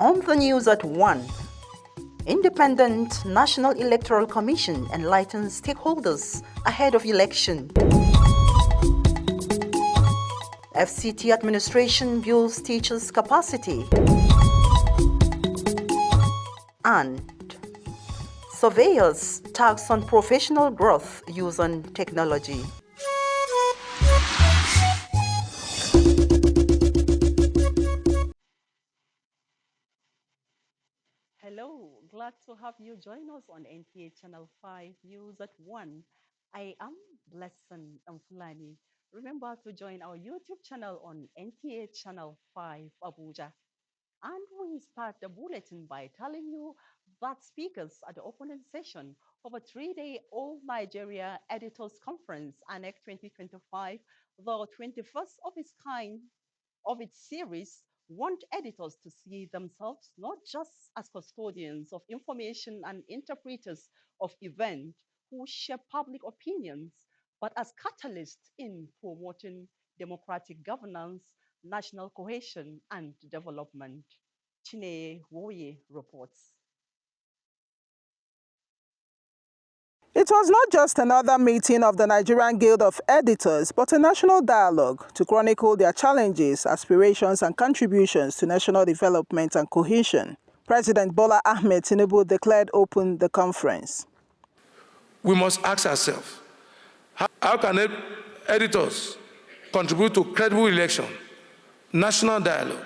On the news at 1, Independent National Electoral Commission enlightens stakeholders ahead of election. FCT administration builds teachers' capacity. And surveyors tax on professional growth using technology. Hello, glad to have you join us on NTA Channel 5 News at 1. I am Blessing Mfulani. Remember to join our YouTube channel on NTA Channel 5 Abuja. And we start the bulletin by telling you that speakers at the opening session of a 3-day All Nigeria Editors Conference, ANEC 2025, the 21st of its kind of its series, want editors to see themselves not just as custodians of information and interpreters of events who shape public opinions, but as catalysts in promoting democratic governance, national cohesion, and development. Chine Woye reports. It was not just another meeting of the Nigerian Guild of Editors, but a national dialogue to chronicle their challenges, aspirations, and contributions to national development and cohesion. President Bola Ahmed Tinubu declared open the conference. We must ask ourselves, how can editors contribute to credible election, national dialogue,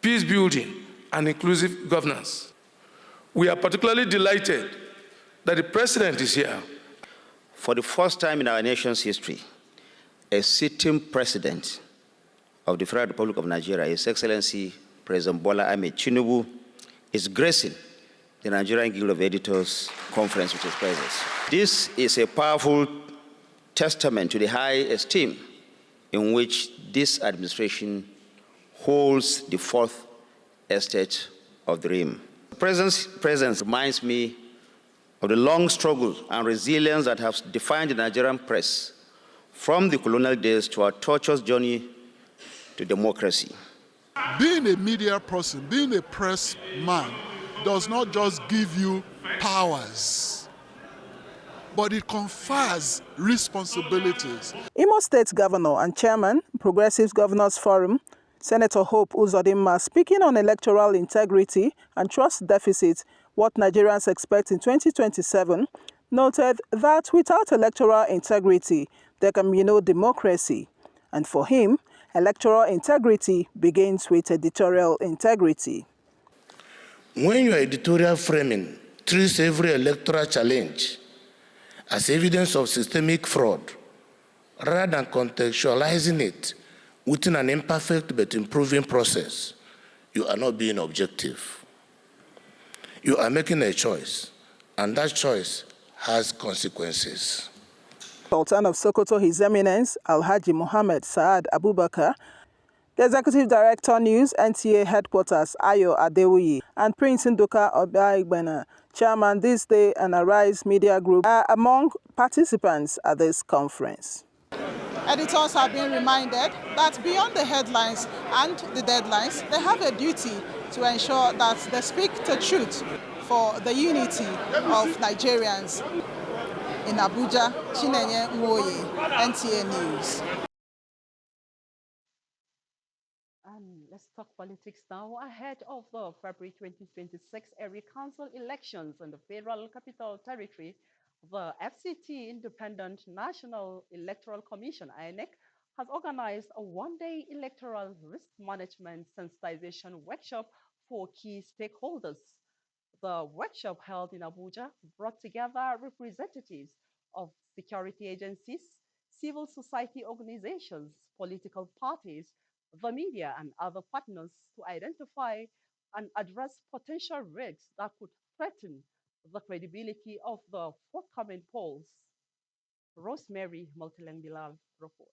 peace building, and inclusive governance? We are particularly delighted that the President is here. For the first time in our nation's history, a sitting President of the Federal Republic of Nigeria, His Excellency President Bola Ahmed Tinubu, is gracing the Nigerian Guild of Editors Conference with his presence. This is a powerful testament to the high esteem in which this administration holds the fourth estate of the realm. The President's presence reminds me of the long struggle and resilience that have defined the Nigerian press from the colonial days to our tortuous journey to democracy. Being a media person, being a press man, does not just give you powers, but it confers responsibilities. Imo State Governor and Chairman, Progressive Governors Forum, Senator Hope Uzodinma, speaking on electoral integrity and trust deficit, what Nigerians expect in 2027, noted that without electoral integrity, there can be no democracy. And for him, electoral integrity begins with editorial integrity. When your editorial framing treats every electoral challenge as evidence of systemic fraud, rather than contextualizing it within an imperfect but improving process, you are not being objective. You are making a choice, and that choice has consequences. Sultan of Sokoto, His Eminence Alhaji Mohammed Saad Abubakar, the Executive Director, News, NTA Headquarters, Ayo Adewuyi, and Prince Nduka Obaigbena, Chairman This Day and Arise Media Group, are among participants at this conference. Editors have been reminded that beyond the headlines and the deadlines, they have a duty to ensure that they speak the truth for the unity of Nigerians. In Abuja, Chinenye Nwoye, NTA News. And let's talk politics now. Ahead of the February 2026 area council elections in the Federal Capital Territory, the FCT Independent National Electoral Commission, INEC, has organized a one-day electoral risk management sensitization workshop for key stakeholders. The workshop held in Abuja brought together representatives of security agencies, civil society organizations, political parties, the media, and other partners to identify and address potential risks that could threaten the credibility of the forthcoming polls. Rosemary Multilang-Bilal reports.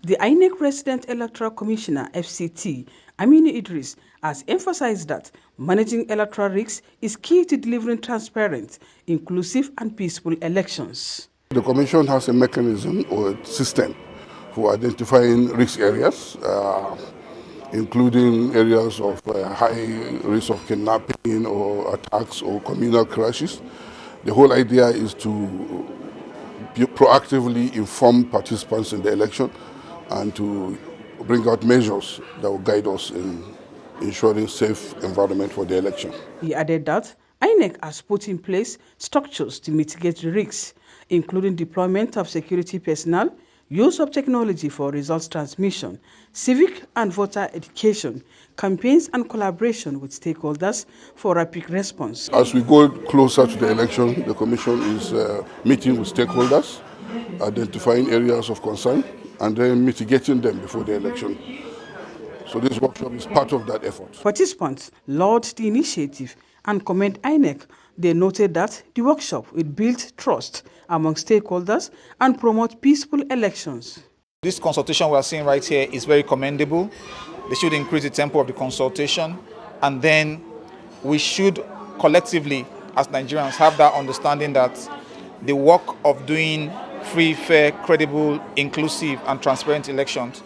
The INEC Resident Electoral Commissioner, FCT, Aminu Idris, has emphasized that managing electoral risks is key to delivering transparent, inclusive, and peaceful elections. The Commission has a mechanism or a system for identifying risk areas including areas of high risk of kidnapping or attacks or communal crashes. The whole idea is to proactively inform participants in the election and to bring out measures that will guide us in ensuring safe environment for the election. He added that INEC has put in place structures to mitigate risks, including deployment of security personnel, use of technology for results transmission, civic and voter education, campaigns and collaboration with stakeholders for rapid response. As we go closer to the election, the Commission is meeting with stakeholders, identifying areas of concern, and then mitigating them before the election. So this workshop is part of that effort. Participants lauded the initiative and commend INEC. They noted that the workshop will build trust among stakeholders and promote peaceful elections. This consultation we are seeing right here is very commendable. They should increase the tempo of the consultation, and then we should collectively, as Nigerians, have that understanding that the work of doing free, fair, credible, inclusive, and transparent elections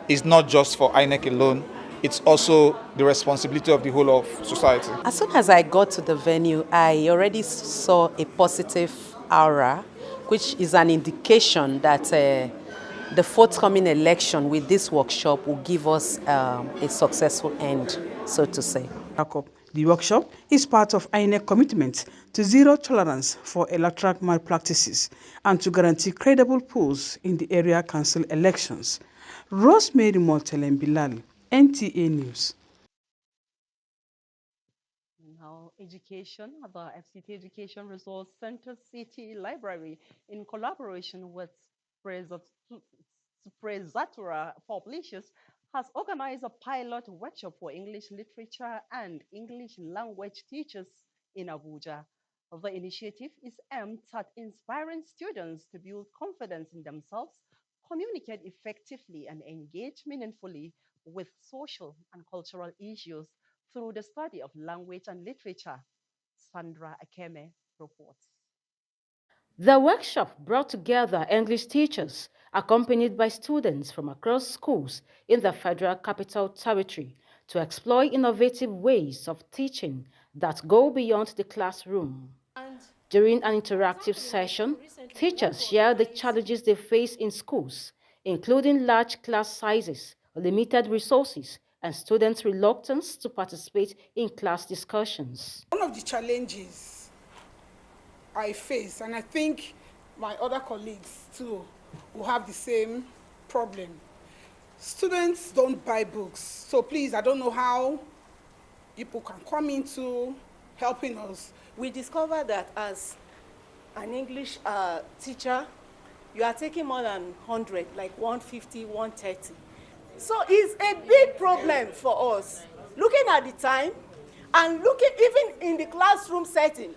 is not just for INEC alone. It's also the responsibility of the whole of society. As soon as I got to the venue, I already saw a positive aura, which is an indication that the forthcoming election with this workshop will give us a successful end, so to say. The workshop is part of INEC commitment to zero tolerance for electoral malpractices and to guarantee credible polls in the area council elections. Rosemary Motelem Bilal, NTA News. Now, education, the FCT Education Resource Center City Library, in collaboration with Prezatura Publishers, has organized a pilot workshop for English literature and English language teachers in Abuja. The initiative is aimed at inspiring students to build confidence in themselves, communicate effectively, and engage meaningfully with social and cultural issues through the study of language and literature. Sandra Akeme reports. The workshop brought together English teachers accompanied by students from across schools in the Federal Capital Territory to explore innovative ways of teaching that go beyond the classroom. During an interactive session, teachers shared the challenges they face in schools, including large class sizes, limited resources, and students' reluctance to participate in class discussions. One of the challenges I face, and I think my other colleagues too will have the same problem. Students don't buy books, so please, I don't know how people can come into helping us. We discovered that as an English teacher, you are taking more than 100, like 150, 130. So it's a big problem for us, looking at the time and looking even in the classroom setting.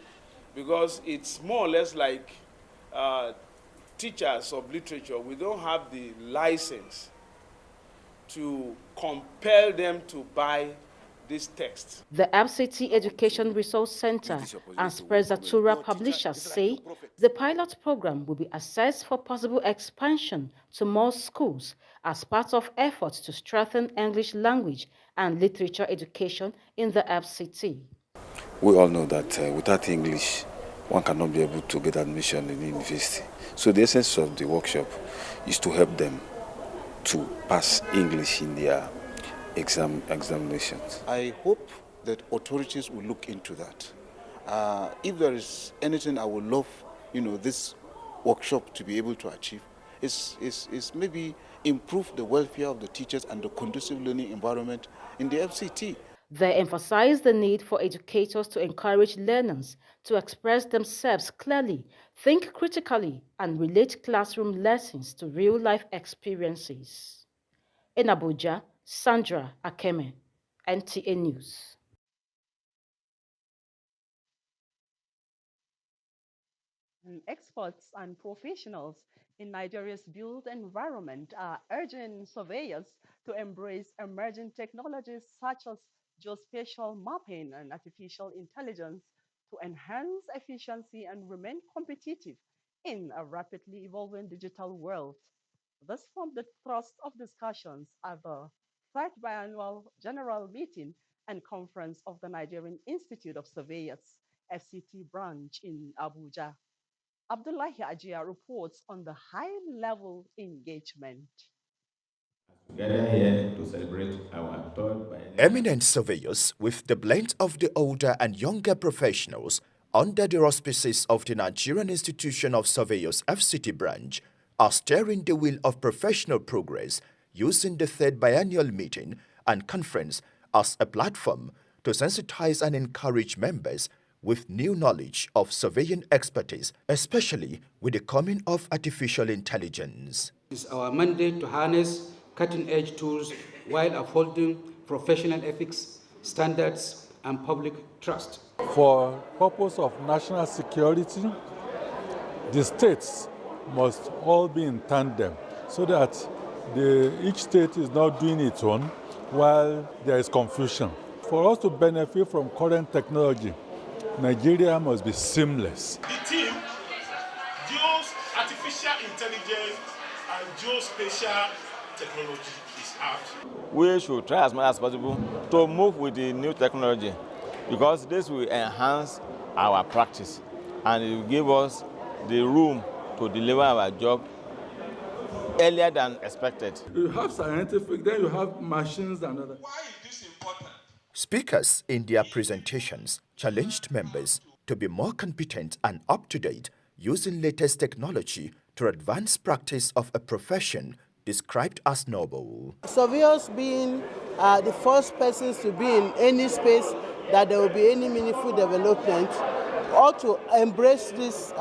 Because it's more or less like teachers of literature, we don't have the license to compel them to buy this text. The FCT Education Resource Center and Prezatura Publishers say the pilot program will be assessed for possible expansion to more schools as part of efforts to strengthen English language and literature education in the FCT. We all know that without English, one cannot be able to get admission in university. So the essence of the workshop is to help them to pass English in their examinations. I hope that authorities will look into that. If there is anything I would love, this workshop to be able to achieve, is maybe improve the welfare of the teachers and the conducive learning environment in the FCT. They emphasize the need for educators to encourage learners to express themselves clearly, think critically, and relate classroom lessons to real-life experiences. In Abuja, Sandra Akeme, NTA News. Experts and professionals in Nigeria's built environment are urging surveyors to embrace emerging technologies such as geospatial mapping and artificial intelligence to enhance efficiency and remain competitive in a rapidly evolving digital world. This formed the thrust of discussions at the third biannual general meeting and conference of the Nigerian Institute of Surveyors, FCT branch in Abuja. Abdullahi Ajia reports on the high-level engagement. Gather here to celebrate our third biennial. Eminent surveyors, with the blend of the older and younger professionals, under the auspices of the Nigerian Institution of Surveyors FCT branch, are steering the wheel of professional progress using the third biennial meeting and conference as a platform to sensitize and encourage members with new knowledge of surveying expertise, especially with the coming of artificial intelligence. It's our mandate to harness cutting-edge tools while upholding professional ethics, standards, and public trust. For purpose of national security, the states must all be in tandem so that each state is not doing its own while there is confusion. For us to benefit from current technology, Nigeria must be seamless. The team deals artificial intelligence and geospatial technology is out. We should try as much as possible to move with the new technology because this will enhance our practice and it will give us the room to deliver our job earlier than expected. You have scientific, then you have machines and other. Why is this important? Speakers in their presentations challenged members to be more competent and up-to-date using latest technology to advance practice of a profession described as noble. Surveyors being the first persons to be in any space that there will be any meaningful development, or to embrace this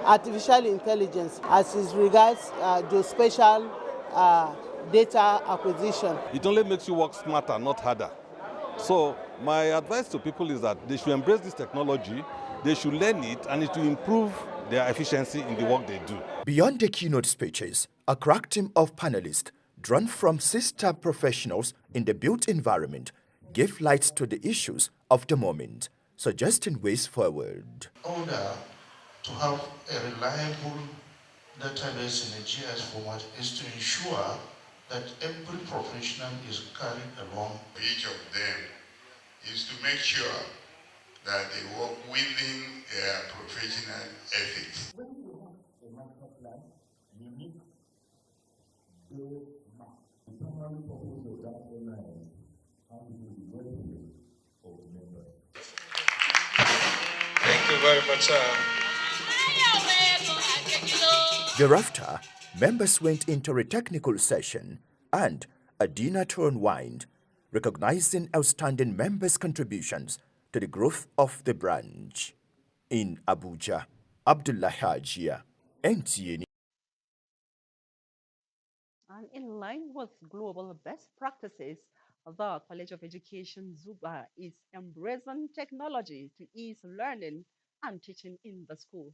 artificial intelligence as it regards geospatial data acquisition. It only makes you work smarter, not harder. So my advice to people is that they should embrace this technology, they should learn it, and it will improve their efficiency in the work they do. Beyond the keynote speeches, a crack team of panelists drawn from sister professionals in the built environment gave light to the issues of the moment, suggesting ways forward. In order to have a reliable database in a GIS format is to ensure that every professional is carried along. Each of them is to make sure that they work within their professional ethics. When you have a master plan, you need the map. The primary purpose of that online has to do with welfare of members. Thank you very much, sir. Thereafter, members went into a technical session and a dinner to unwind, recognizing outstanding members' contributions to the growth of the branch. In Abuja, Abdullahi Ajia, NTA. And in line with global best practices, the College of Education Zuba is embracing technology to ease learning and teaching in the school.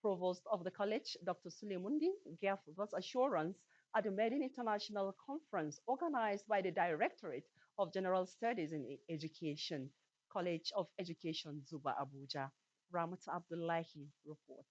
Provost of the college, Dr. Sulemundi, gave this assurance at the Medin International Conference organized by the Directorate of General Studies in Education, College of Education, Zuba, Abuja. Ramat Abdullahi reports.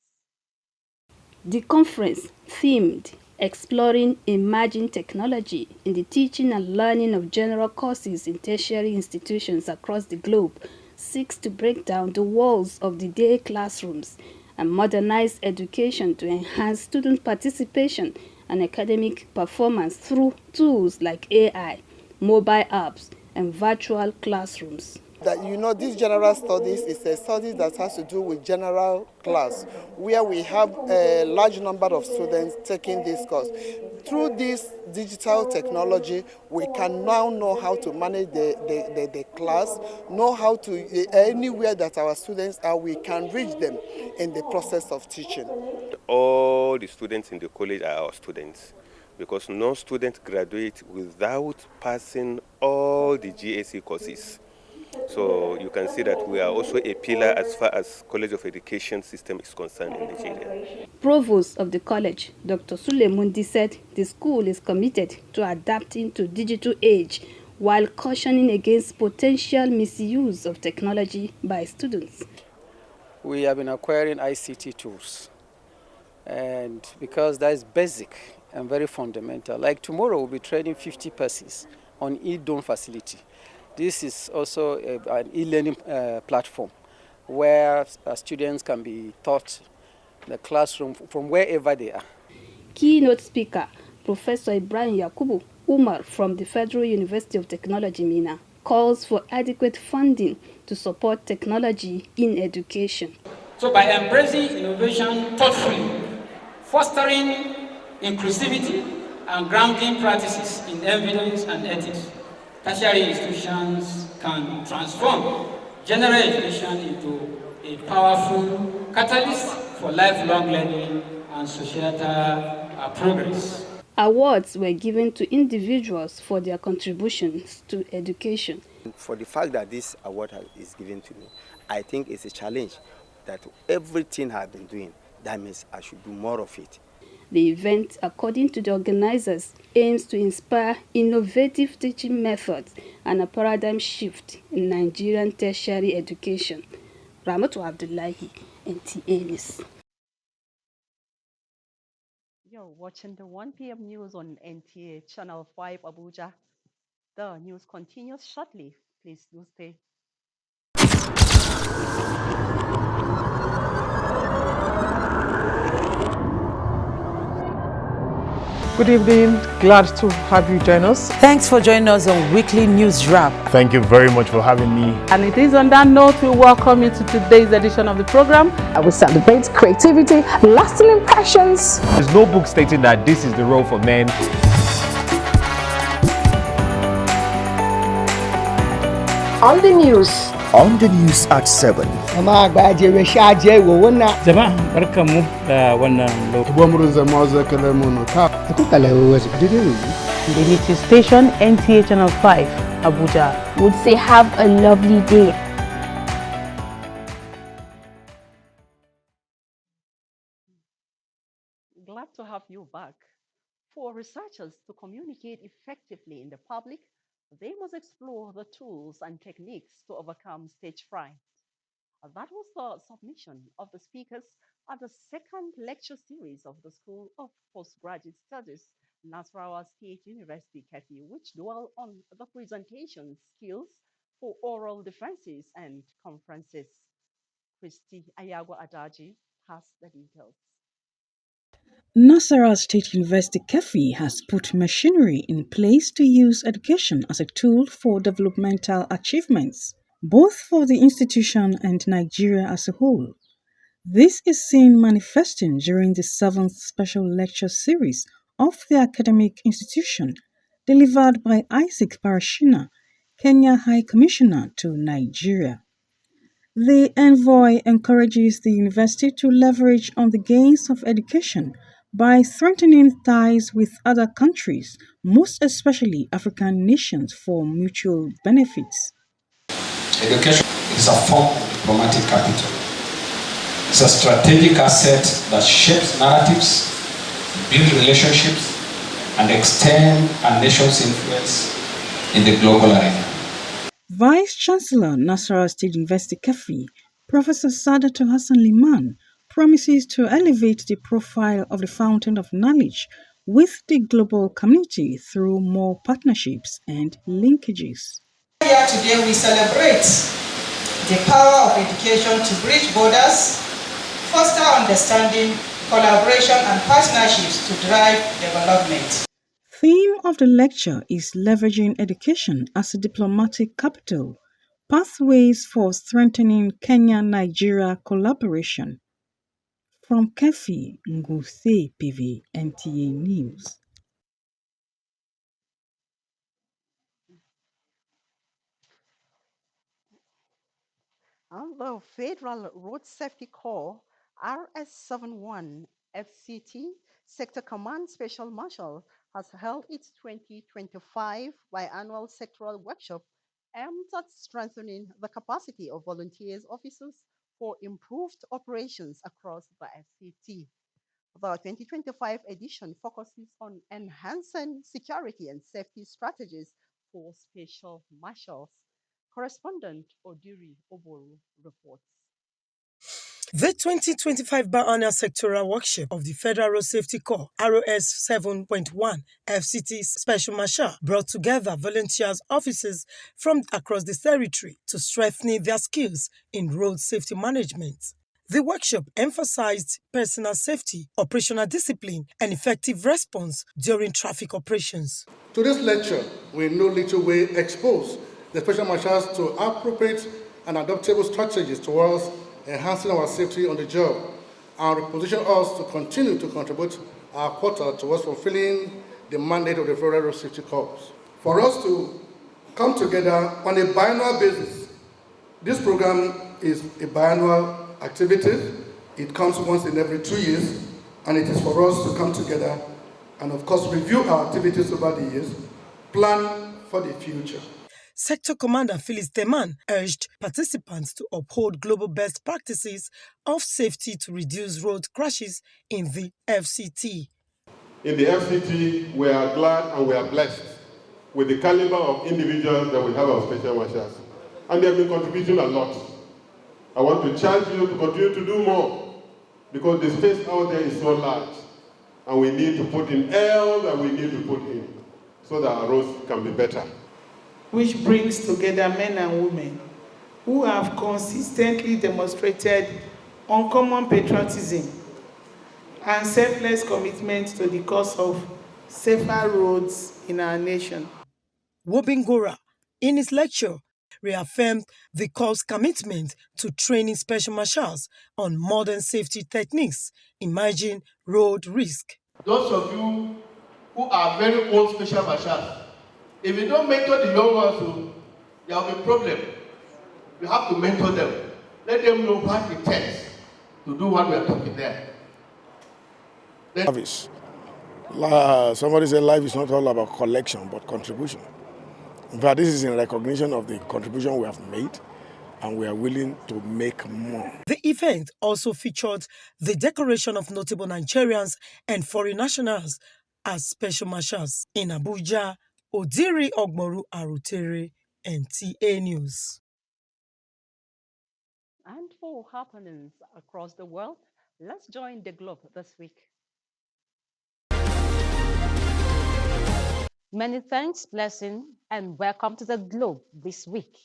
The conference, themed Exploring Emerging Technology in the Teaching and Learning of General Courses in Tertiary Institutions across the globe, seeks to break down the walls of the day classrooms and modernize education to enhance student participation and academic performance through tools like AI, mobile apps, and virtual classrooms. That this general studies is a study that has to do with general class, where we have a large number of students taking this course. Through this digital technology, we can now know how to manage the class, know how to, anywhere that our students are, we can reach them in the process of teaching. All the students in the college are our students, because no student graduates without passing all the GAC courses. So you can see that we are also a pillar as far as College of Education system is concerned in Nigeria. Provost of the college, Dr. Sulemundi, said the school is committed to adapting to digital age while cautioning against potential misuse of technology by students. We have been acquiring ICT tools, and because that is basic and very fundamental. Like tomorrow, we'll be training 50 persons on e-dome facility. This is also an e-learning platform where students can be taught in the classroom from wherever they are. Keynote speaker, Professor Ibrahim Yakubu Umar from the Federal University of Technology, Mina, calls for adequate funding to support technology in education. So by embracing innovation thoughtfully, fostering inclusivity, and grounding practices in evidence and ethics, tertiary institutions can transform general education into a powerful catalyst for lifelong learning and societal progress. Awards were given to individuals for their contributions to education. For the fact that this award is given to me, I think it's a challenge that everything I've been doing, that means I should do more of it. The event, according to the organizers, aims to inspire innovative teaching methods and a paradigm shift in Nigerian tertiary education. Ramatu Abdullahi, NTA News. You're watching the 1 p.m. news on NTA Channel 5 Abuja. The news continues shortly. Please do stay. Good evening. Glad to have you join us. Thanks for joining us on Weekly News Wrap. Thank you very much for having me. And it is on that note we welcome you to today's edition of the program. I will celebrate creativity, lasting impressions. There's no book stating that this is the role for men. On the news. On the news at 7. Unity Station NTA Channel 5 Abuja would say have a lovely day. Glad to have you back. For researchers to communicate effectively in the public, they must explore the tools and techniques to overcome stage fright. That was the submission of the speakers at the second lecture series of the School of Postgraduate Studies, Nasarawa State University, Kefi, which dwell on the presentation skills for oral defenses and conferences. Christy Ayago Adaji has the details. Nasarawa State University KEFI has put machinery in place to use education as a tool for developmental achievements, both for the institution and Nigeria as a whole. This is seen manifesting during the 7th special lecture series of the academic institution, delivered by Isaac Parashina, Kenya High Commissioner to Nigeria. The envoy encourages the university to leverage on the gains of education by strengthening ties with other countries, most especially African nations, for mutual benefits. Education is a form of diplomatic capital. It's a strategic asset that shapes narratives, builds relationships, and extends a nation's influence in the global arena. Vice-Chancellor Nasarawa State University KEFI, Professor Sadatu Hassan Liman, promises to elevate the profile of the Fountain of Knowledge with the global community through more partnerships and linkages. Here today we celebrate the power of education to bridge borders, foster understanding, collaboration and partnerships to drive development. Theme of the lecture is leveraging education as a diplomatic capital, pathways for strengthening Kenya-Nigeria collaboration. From Kefi, Nguse PV, NTA News. The Federal Road Safety Corps RS-71 FCT Sector Command Special Marshal has held its 2025 biannual sectoral workshop aimed at strengthening the capacity of volunteers officers for improved operations across the FCT. The 2025 edition focuses on enhancing security and safety strategies for special marshals. Correspondent Odiri Oboru reports. The 2025 biannual sectoral workshop of the Federal Road Safety Corps, ROS 7.1 FCT Special Marshal, brought together volunteers officers from across the territory to strengthen their skills in road safety management. The workshop emphasized personal safety, operational discipline, and effective response during traffic operations. Today's lecture will in no little way expose the special marshals to appropriate and adaptable strategies towards enhancing our safety on the job and reposition us to continue to contribute our quota towards fulfilling the mandate of the Federal Road Safety Corps. For us to come together on a biannual basis, this program is a biannual activity. It comes once in every 2 years, and it is for us to come together and, of course, review our activities over the years, plan for the future. Sector Commander Phyllis Teman urged participants to uphold global best practices of safety to reduce road crashes in the FCT. In the FCT, we are glad and we are blessed with the caliber of individuals that we have our special marshals. And they have been contributing a lot. I want to challenge you to continue to do more because the space out there is so large and we need to put in all that we need to put in so that our roads can be better. Which brings together men and women who have consistently demonstrated uncommon patriotism and selfless commitment to the cause of safer roads in our nation. Wobingora, in his lecture, reaffirmed the Corps' commitment to training special marshals on modern safety techniques, emerging road risk. Those of you who are very old special marshals, if you don't mentor the young ones, there will be a problem. You have to mentor them. Let them know what it takes to do what we are talking there. Somebody said life is not all about collection, but contribution. In fact, this is in recognition of the contribution we have made, and we are willing to make more. The event also featured the decoration of notable Nigerians and foreign nationals as special marshals. In Abuja, Odiri Ogboru Arutere, NTA News. And for happenings across the world, let's join the globe this week. Many thanks, blessing, and welcome to the globe this week,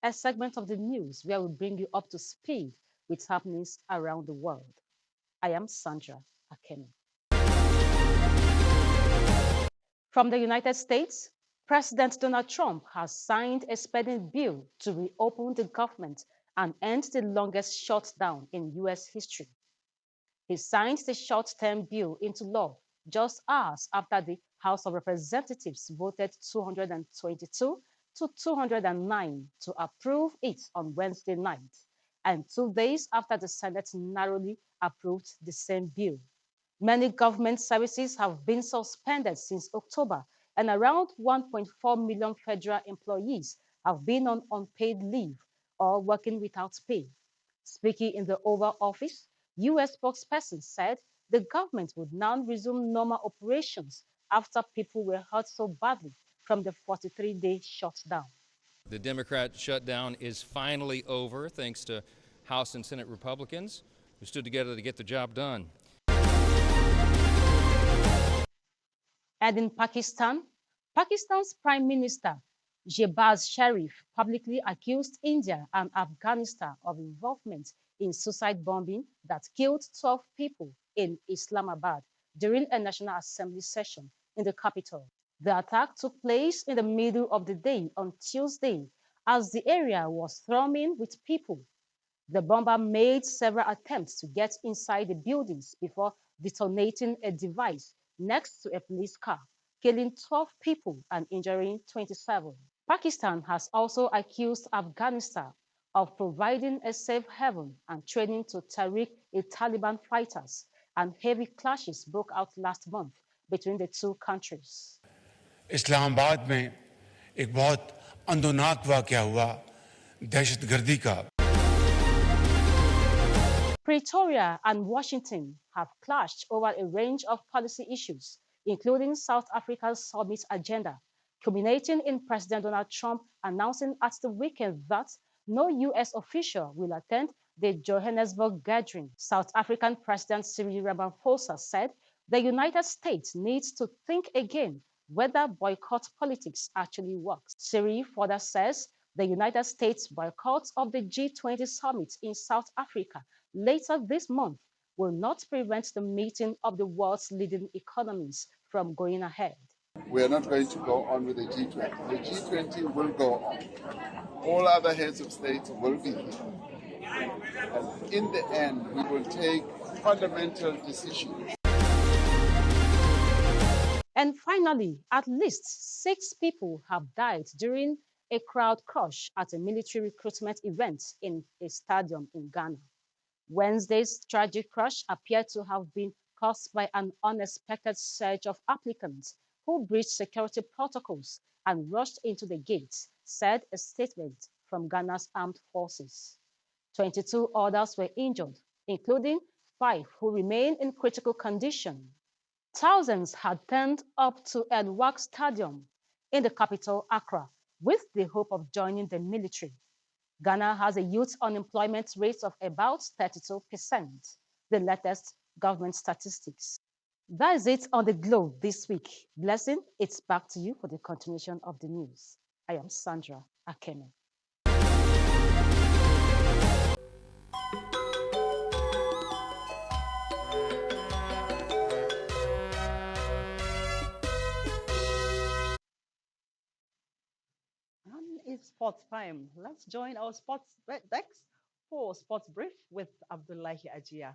a segment of the news where we bring you up to speed with happenings around the world. I am Sandra Akemi. From the United States, President Donald Trump has signed a spending bill to reopen the government and end the longest shutdown in U.S. history. He signed the short-term bill into law just hours after the House of Representatives voted 222 to 209 to approve it on Wednesday night, and 2 days after the Senate narrowly approved the same bill. Many government services have been suspended since October, and around 1.4 million federal employees have been on unpaid leave or working without pay. Speaking in the Oval Office, U.S. spokesperson said the government would now resume normal operations after people were hurt so badly from the 43-day shutdown. The Democrat shutdown is finally over thanks to House and Senate Republicans who stood together to get the job done. And in Pakistan, Pakistan's Prime Minister Shehbaz Sharif publicly accused India and Afghanistan of involvement in suicide bombing that killed 12 people in Islamabad during a National Assembly session in the capital. The attack took place in the middle of the day on Tuesday as the area was swarming with people. The bomber made several attempts to get inside the buildings before detonating a device next to a police car, killing 12 people and injuring 27. Pakistan has also accused Afghanistan of providing a safe haven and training to Tehrik-e-Taliban fighters, and heavy clashes broke out last month between the two countries. Islamabad में एक बहुत अंदोनाक वाकया हुआ दहशतगर्दी का. Pretoria and Washington have clashed over a range of policy issues, including South Africa's summit agenda, culminating in President Donald Trump announcing at the weekend that no U.S. official will attend the Johannesburg gathering, South African President Cyril Ramaphosa said the United States needs to think again whether boycott politics actually works. Cyril further says the United States boycott of the G20 summit in South Africa later this month will not prevent the meeting of the world's leading economies from going ahead. We are not going to go on with the G20. The G20 will go on. All other heads of state will be here. And in the end, we will take fundamental decisions. And finally, at least 6 people have died during a crowd crush at a military recruitment event in a stadium in Ghana. Wednesday's tragic crush appeared to have been caused by an unexpected surge of applicants who breached security protocols and rushed into the gates, said a statement from Ghana's armed forces. 22 others were injured, including 5 who remain in critical condition. Thousands had turned up to Edward Stadium in the capital, Accra, with the hope of joining the military. Ghana has a youth unemployment rate of about 32%, the latest government statistics. That is it on the Globe this week. Blessing, it's back to you for the continuation of the news. I am Sandra Akeme. And it's sports time. Let's join our sports decks for Sports Brief with Abdullahi Ajia.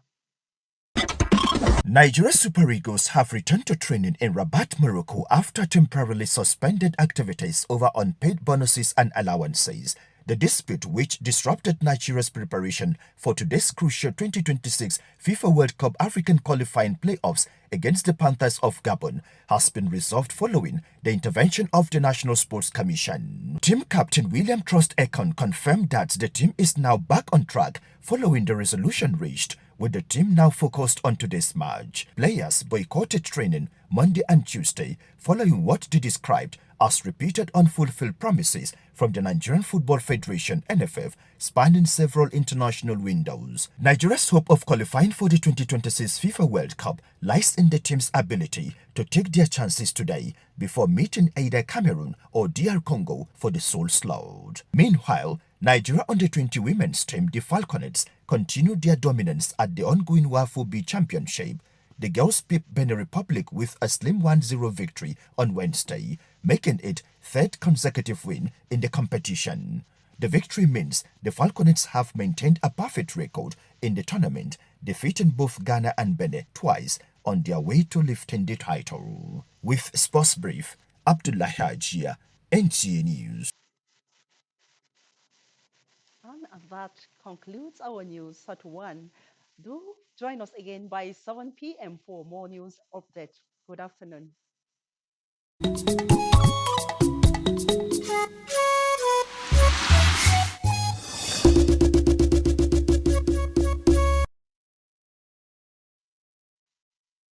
Nigeria Super Eagles have returned to training in Rabat, Morocco after temporarily suspended activities over unpaid bonuses and allowances. The dispute, which disrupted Nigeria's preparation for today's crucial 2026 FIFA World Cup African qualifying playoffs against the Panthers of Gabon, has been resolved following the intervention of the National Sports Commission. Team captain William Trust Ekon confirmed that the team is now back on track following the resolution reached, with the team now focused on today's match. Players boycotted training Monday and Tuesday following what they described as repeated unfulfilled promises from the Nigerian Football Federation (NFF) spanning several international windows. Nigeria's hope of qualifying for the 2026 FIFA World Cup lies in the team's ability to take their chances today before meeting either Cameroon or DR Congo for the sole slot. Meanwhile, Nigeria under-20 women's team, the Falconets, continued their dominance at the ongoing WAFU B Championship. The girls pipped Benin Republic with a slim 1-0 victory on Wednesday, making it third consecutive win in the competition. The victory means the Falconets have maintained a perfect record in the tournament, defeating both Ghana and Benin twice on their way to lifting the title. With Sports Brief, Abdullahi Ajia, NTA News. And that concludes our news at 1. Do join us again by 7 p.m. for more news updates. Good afternoon.